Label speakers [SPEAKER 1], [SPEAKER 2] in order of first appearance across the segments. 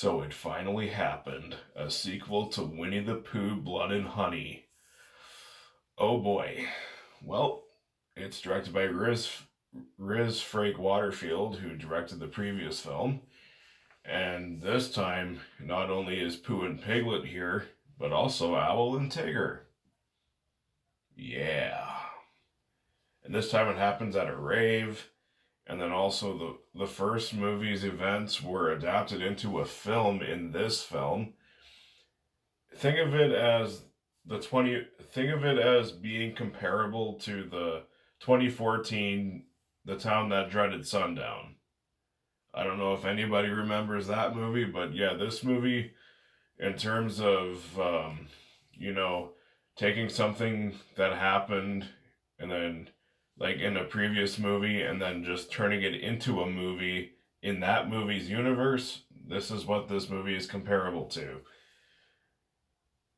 [SPEAKER 1] So it finally happened. A sequel to Winnie the Pooh, Blood and Honey. Oh boy. Well, it's directed by Riz Frank Waterfield, who directed the previous film. And this time, not only is Pooh and Piglet here, but also Owl and Tigger. Yeah. And this time it happens at a rave. And then also the first movie's events were adapted into a film in this film. Think of it as think of it as being comparable to the 2014 The Town That Dreaded Sundown. I don't know if anybody remembers that movie, but yeah, this movie, in terms of you know taking something that happened and then like in a previous movie and then just turning it into a movie in that movie's universe, this is what this movie is comparable to.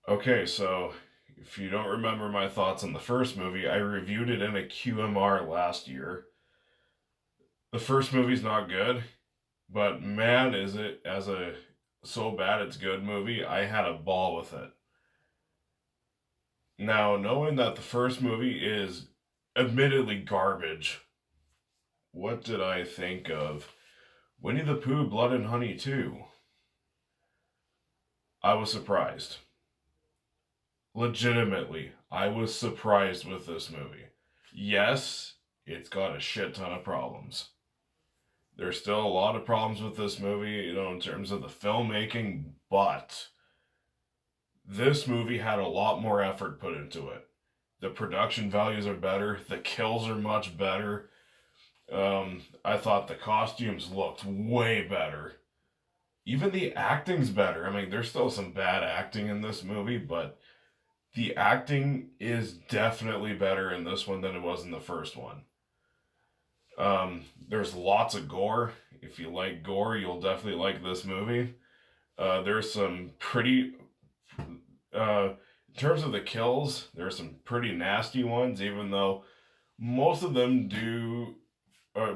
[SPEAKER 1] Okay, so if you don't remember my thoughts on the first movie, I reviewed it in a QMR last year. The first movie's not good, but man, is it as a so bad it's good movie. I had a ball with it. Now, knowing that the first movie is admittedly garbage, what did I think of Winnie the Pooh, Blood and Honey 2? I was surprised. Legitimately, I was surprised with this movie. Yes, it's got a shit ton of problems. There's still a lot of problems with this movie, in terms of the filmmaking, but this movie had a lot more effort put into it. The production values are better, the kills are much better. I thought the costumes looked way better. Even the acting's better. I mean, there's still some bad acting in this movie, but the acting is definitely better in this one than it was in the first one. There's lots of gore. If you like gore, you'll definitely like this movie. There's some pretty, in terms of the kills, there's some pretty nasty ones, even though most of them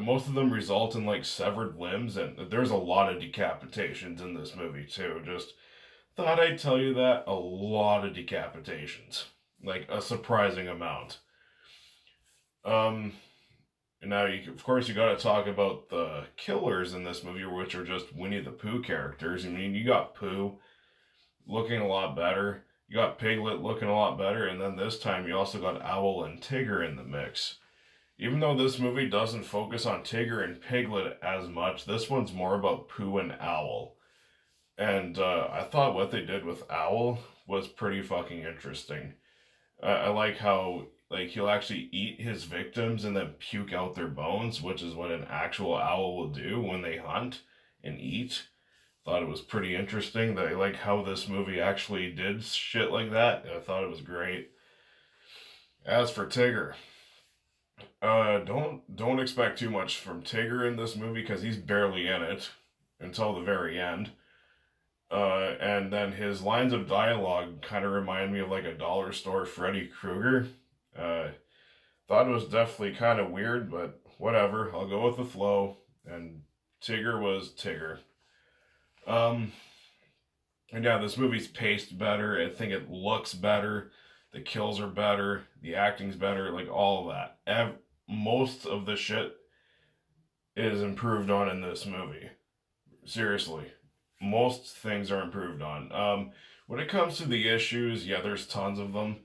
[SPEAKER 1] most of them result in like severed limbs, and there's a lot of decapitations in this movie too. Just thought I'd tell you that. A lot of decapitations. Like a surprising amount. Um, and now, of course, you got to talk about the killers in this movie, which are just Winnie the Pooh characters. I mean, you got Pooh looking a lot better. You got Piglet looking a lot better. And then this time, you also got Owl and Tigger in the mix. Even though this movie doesn't focus on Tigger and Piglet as much, this one's more about Pooh and Owl. And I thought what they did with Owl was pretty fucking interesting. I like how he'll actually eat his victims and then puke out their bones, which is what an actual owl will do when they hunt and eat. Thought it was pretty interesting. That I like how this movie actually did shit like that. I thought it was great. As for Tigger, don't expect too much from Tigger in this movie because he's barely in it until the very end. And then his lines of dialogue kind of remind me of like a dollar store Freddy Krueger. Thought it was definitely kind of weird, but whatever. I'll go with the flow. And Tigger was Tigger. And yeah, this movie's paced better. I think it looks better. The kills are better. The acting's better. Like all of that. Most of the shit is improved on in this movie. Seriously. Most things are improved on. When it comes to the issues, yeah, there's tons of them.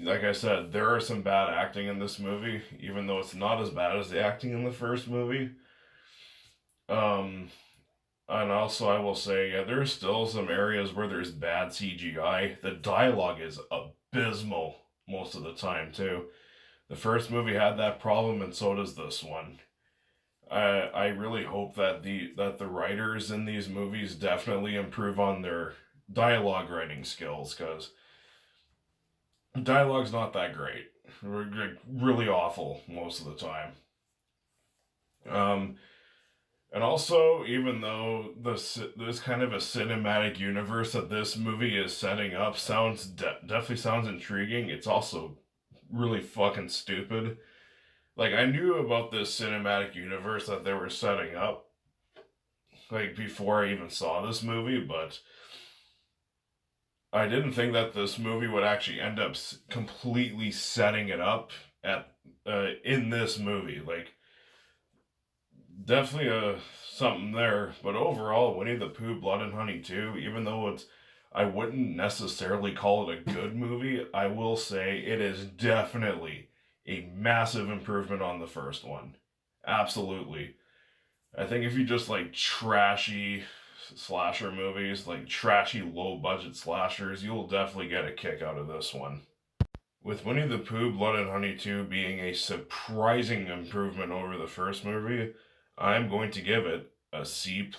[SPEAKER 1] Like I said, there are some bad acting in this movie, even though it's not as bad as the acting in the first movie. And also, I will say, yeah, there's still some areas where there's bad CGI. The dialogue is abysmal most of the time, too. The first movie had that problem, and so does this one. I really hope that the writers in these movies definitely improve on their dialogue writing skills, because dialogue's not that great. Really awful most of the time. And also, even though this kind of a cinematic universe that this movie is setting up definitely sounds intriguing, it's also really fucking stupid. Like, I knew about this cinematic universe that they were setting up, like before I even saw this movie, but I didn't think that this movie would actually end up completely setting it up at in this movie. Like definitely something there, but overall, Winnie the Pooh, Blood and Honey 2, even though I wouldn't necessarily call it a good movie, I will say it is definitely a massive improvement on the first one. Absolutely. I think if you just like trashy slasher movies, like trashy low budget slashers, you'll definitely get a kick out of this one. With Winnie the Pooh, Blood and Honey 2 being a surprising improvement over the first movie, I'm going to give it a C+.